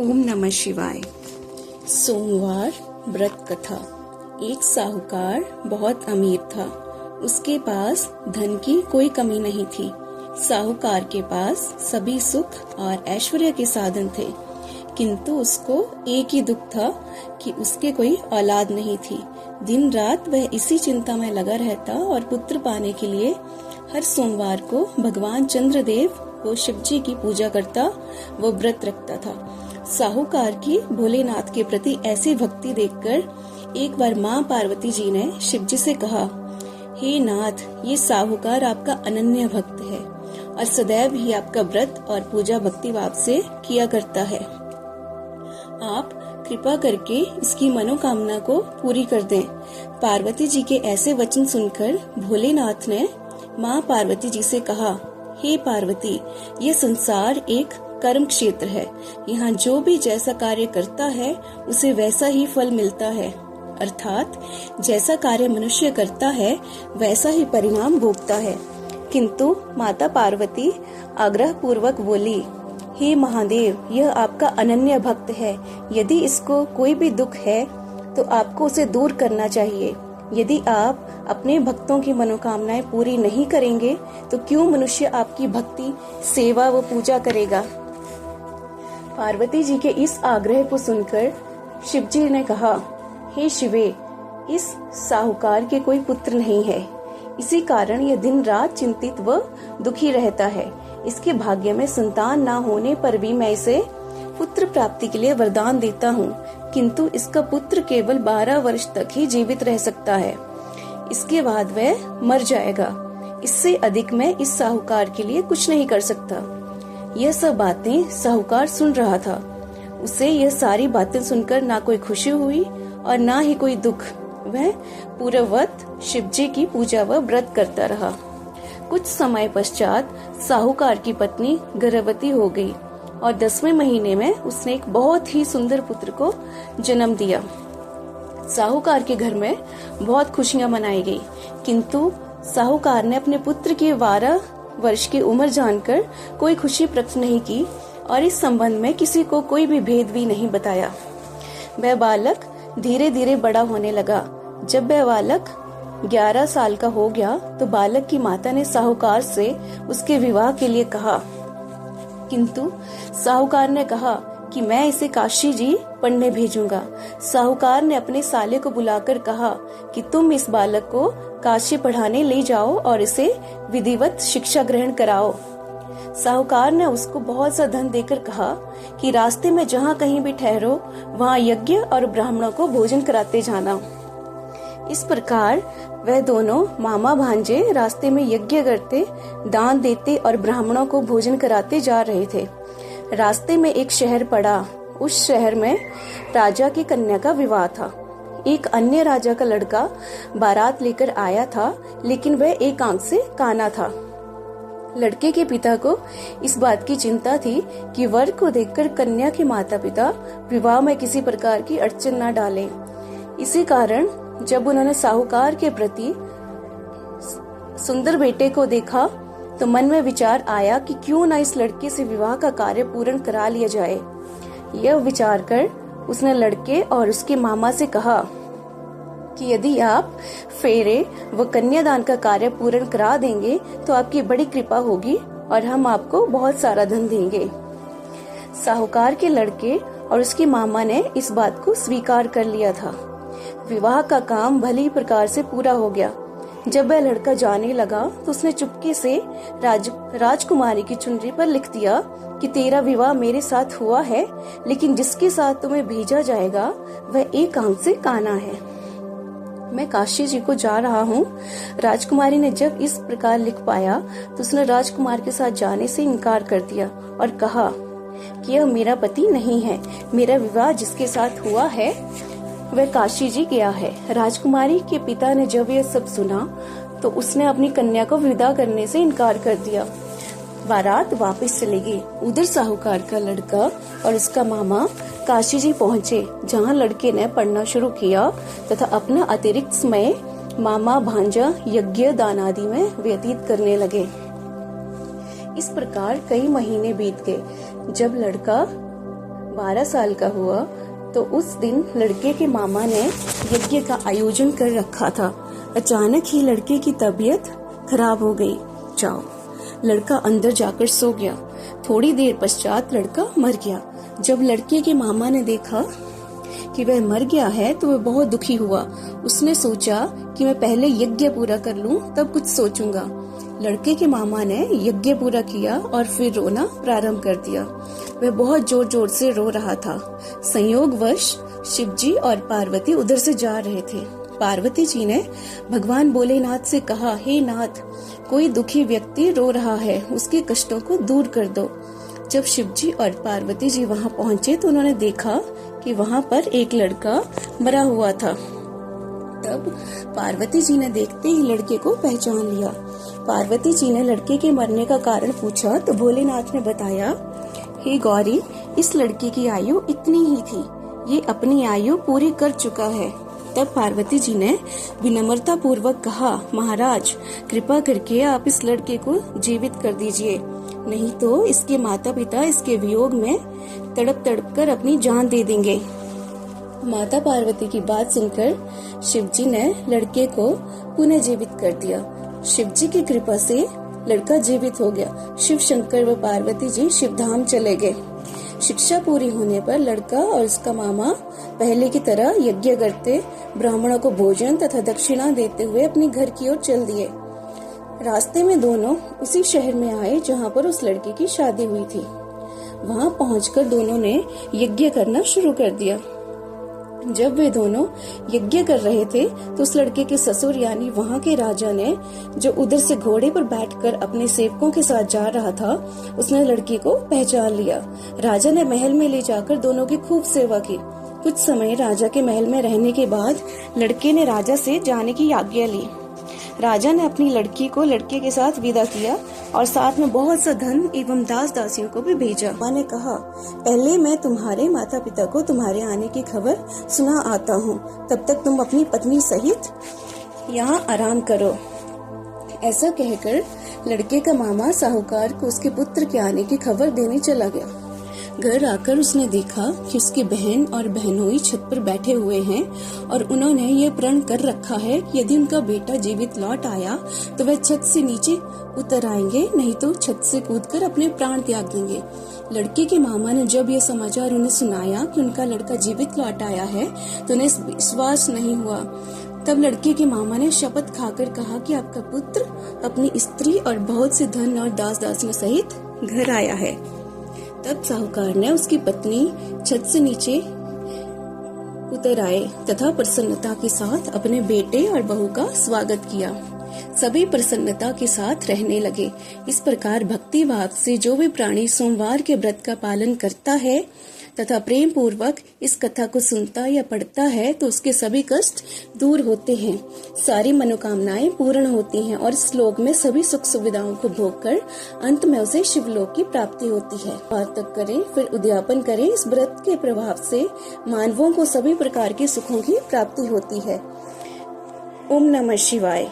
ओम नमः शिवाय। सोमवार व्रत कथा। एक साहूकार बहुत अमीर था। उसके पास धन की कोई कमी नहीं थी। साहूकार के पास सभी सुख और ऐश्वर्य के साधन थे, किंतु उसको एक ही दुख था कि उसके कोई औलाद नहीं थी। दिन रात वह इसी चिंता में लगा रहता और पुत्र पाने के लिए हर सोमवार को भगवान चंद्रदेव वो शिव जी की पूजा करता, वो व्रत रखता था। साहूकार की भोलेनाथ के प्रति ऐसी भक्ति देखकर एक बार माँ पार्वती जी ने शिव जी से कहा, हे नाथ, ये साहूकार आपका अनन्य भक्त है और सदैव ही आपका व्रत और पूजा भक्ति भाव से किया करता है। आप कृपा करके इसकी मनोकामना को पूरी कर दें। पार्वती जी के ऐसे वचन सुनकर भोलेनाथ ने माँ पार्वती जी से कहा, हे पार्वती, ये संसार एक कर्म क्षेत्र है। यहाँ जो भी जैसा कार्य करता है उसे वैसा ही फल मिलता है, अर्थात जैसा कार्य मनुष्य करता है वैसा ही परिणाम भोगता है। किंतु माता पार्वती आग्रह पूर्वक बोली, हे महादेव, यह आपका अनन्य भक्त है। यदि इसको कोई भी दुख है तो आपको उसे दूर करना चाहिए। यदि आप अपने भक्तों की मनोकामनाएं पूरी नहीं करेंगे तो क्यों मनुष्य आपकी भक्ति, सेवा व पूजा करेगा। पार्वती जी के इस आग्रह को सुनकर शिव जी ने कहा, हे शिवे, इस साहूकार के कोई पुत्र नहीं है। इसी कारण यह दिन रात चिंतित व दुखी रहता है। इसके भाग्य में संतान ना होने पर भी मैं इसे पुत्र प्राप्ति के लिए वरदान देता हूँ, किंतु इसका पुत्र केवल 12 वर्ष तक ही जीवित रह सकता है। इसके बाद वह मर जाएगा। इससे अधिक मैं इस साहूकार के लिए कुछ नहीं कर सकता। यह सब बातें साहूकार सुन रहा था। उसे यह सारी बातें सुनकर ना कोई खुशी हुई और ना ही कोई दुख। वह पूर्ववत शिव जी की पूजा व व्रत करता रहा। कुछ समय पश्चात साहूकार की पत्नी गर्भवती हो गई और 10वें महीने में उसने एक बहुत ही सुंदर पुत्र को जन्म दिया। साहूकार के घर में बहुत खुशियां मनाई गई, किंतु साहूकार ने अपने पुत्र की 12 वर्ष की उम्र जानकर कोई खुशी प्रकट नहीं की और इस संबंध में किसी को कोई भी भेद भी नहीं बताया। वह बालक धीरे धीरे बड़ा होने लगा। जब वह बालक 11 साल का हो गया तो बालक की माता ने साहूकार से उसके विवाह के लिए कहा, किंतु साहूकार ने कहा कि मैं इसे काशी जी पढ़ने भेजूंगा। साहूकार ने अपने साले को बुलाकर कहा कि तुम इस बालक को काशी पढ़ाने ले जाओ और इसे विधिवत शिक्षा ग्रहण कराओ। साहूकार ने उसको बहुत सा धन देकर कहा कि रास्ते में जहाँ कहीं भी ठहरो वहाँ यज्ञ और ब्राह्मणों को भोजन कराते जाना। इस प्रकार वह दोनों मामा भांजे रास्ते में यज्ञ करते, दान देते और ब्राह्मणों को भोजन कराते जा रहे थे। रास्ते में एक शहर पड़ा। उस शहर में राजा की कन्या का विवाह था। एक अन्य राजा का लड़का बारात लेकर आया था, लेकिन वह एक आंख से काना था। लड़के के पिता को इस बात की चिंता थी कि वर को देखकर कन्या के माता पिता विवाह में किसी प्रकार की अड़चन न डालें। इसी कारण जब उन्होंने साहूकार के प्रति सुंदर बेटे को देखा तो मन में विचार आया कि क्यों न इस लड़के से विवाह का कार्य पूर्ण करा लिया जाए। यह विचार कर उसने लड़के और उसके मामा से कहा कि यदि आप फेरे व कन्यादान का कार्य पूर्ण करा देंगे तो आपकी बड़ी कृपा होगी और हम आपको बहुत सारा धन देंगे। साहूकार के लड़के और उसके मामा ने इस बात को स्वीकार कर लिया था। विवाह का काम भली प्रकार से पूरा हो गया। जब वह लड़का जाने लगा तो उसने चुपके से राजकुमारी की चुनरी पर लिख दिया कि तेरा विवाह मेरे साथ हुआ है, लेकिन जिसके साथ तुम्हें भेजा जाएगा वह एक आंख से काना है। मैं काशी जी को जा रहा हूँ। राजकुमारी ने जब इस प्रकार लिख पाया तो उसने राजकुमार के साथ जाने से इनकार कर दिया और कहा कि यह मेरा पति नहीं है। मेरा विवाह जिसके साथ हुआ है वह काशी जी गया है। राजकुमारी के पिता ने जब यह सब सुना तो उसने अपनी कन्या को विदा करने से इनकार कर दिया। बारात वापस चली गई। उधर साहूकार का लड़का और उसका मामा काशी जी पहुँचे, जहाँ लड़के ने पढ़ना शुरू किया तथा अपना अतिरिक्त समय मामा भांजा यज्ञ दान आदि में व्यतीत करने लगे। इस प्रकार कई महीने बीत गए। जब लड़का 12 साल का हुआ तो उस दिन लड़के के मामा ने यज्ञ का आयोजन कर रखा था। अचानक ही लड़के की तबीयत खराब हो गई। जाओ, लड़का अंदर जाकर सो गया। थोड़ी देर पश्चात लड़का मर गया। जब लड़के के मामा ने देखा कि वह मर गया है तो वह बहुत दुखी हुआ। उसने सोचा कि मैं पहले यज्ञ पूरा कर लूं, तब कुछ सोचूंगा। लड़के के मामा ने यज्ञ पूरा किया और फिर रोना प्रारंभ कर दिया। वह बहुत जोर जोर से रो रहा था। संयोगवश शिवजी और पार्वती उधर से जा रहे थे। पार्वती जी ने भगवान भोलेनाथ से कहा, हे नाथ, कोई दुखी व्यक्ति रो रहा है, उसके कष्टों को दूर कर दो। जब शिवजी और पार्वती जी वहां पहुंचे तो उन्होंने देखा कि वहां पर एक लड़का मरा हुआ था। तब पार्वती जी ने देखते ही लड़के को पहचान लिया। पार्वती जी ने लड़के के मरने का कारण पूछा तो भोलेनाथ ने बताया, हे गौरी, इस लड़के की आयु इतनी ही थी, ये अपनी आयु पूरी कर चुका है। तब पार्वती जी ने विनम्रता पूर्वक कहा, महाराज, कृपा करके आप इस लड़के को जीवित कर दीजिए, नहीं तो इसके माता पिता इसके वियोग में तड़प तड़प कर अपनी जान दे देंगे। माता पार्वती की बात सुनकर शिवजी ने लड़के को पुनः जीवित कर दिया। शिवजी की कृपा से लड़का जीवित हो गया। शिव शंकर व पार्वती जी शिवधाम चले गए। शिक्षा पूरी होने पर लड़का और उसका मामा पहले की तरह यज्ञ करते, ब्राह्मणों को भोजन तथा दक्षिणा देते हुए अपने घर की ओर चल दिए। रास्ते में दोनों उसी शहर में आए जहाँ पर उस लड़के की शादी हुई थी। वहाँ पहुंचकर दोनों ने यज्ञ करना शुरू कर दिया। जब वे दोनों यज्ञ कर रहे थे तो उस लड़के के ससुर यानी वहाँ के राजा ने, जो उधर से घोड़े पर बैठकर अपने सेवकों के साथ जा रहा था, उसने लड़की को पहचान लिया। राजा ने महल में ले जाकर दोनों की खूब सेवा की। कुछ समय राजा के महल में रहने के बाद लड़के ने राजा से जाने की आज्ञा ली। राजा ने अपनी लड़की को लड़के के साथ विदा किया और साथ में बहुत सा धन एवं दास दासियों को भी भेजा। माँ ने कहा, पहले मैं तुम्हारे माता पिता को तुम्हारे आने की खबर सुना आता हूँ, तब तक तुम अपनी पत्नी सहित यहाँ आराम करो। ऐसा कहकर लड़के का मामा साहूकार को उसके पुत्र के आने की खबर देने चला गया। घर आकर उसने देखा कि उसकी बहन और बहनोई छत पर बैठे हुए हैं और उन्होंने ये प्रण कर रखा है कि यदि उनका बेटा जीवित लौट आया तो वह छत से नीचे उतर आएंगे, नहीं तो छत से कूदकर अपने प्राण त्याग देंगे। लड़के के मामा ने जब यह समाचार उन्हें सुनाया कि उनका लड़का जीवित लौट आया है तो उन्हें विश्वास नहीं हुआ। तब लड़के के मामा ने शपथ खाकर कहा कि आपका पुत्र अपनी स्त्री और बहुत से धन और दास दासियों सहित घर आया है। तब साहूकार ने उसकी पत्नी छत से नीचे उतर आए तथा प्रसन्नता के साथ अपने बेटे और बहू का स्वागत किया। सभी प्रसन्नता के साथ रहने लगे। इस प्रकार भक्ति भाव से जो भी प्राणी सोमवार के व्रत का पालन करता है तथा प्रेम पूर्वक इस कथा को सुनता या पढ़ता है तो उसके सभी कष्ट दूर होते हैं, सारी मनोकामनाएं पूर्ण होती हैं और इस लोक में सभी सुख सुविधाओं को भोग कर अंत में उसे शिवलोक की प्राप्ति होती है। बात तक करें फिर उद्यापन करें, इस व्रत के प्रभाव से मानवों को सभी प्रकार के सुखों की प्राप्ति होती है। ओम नमः शिवाय।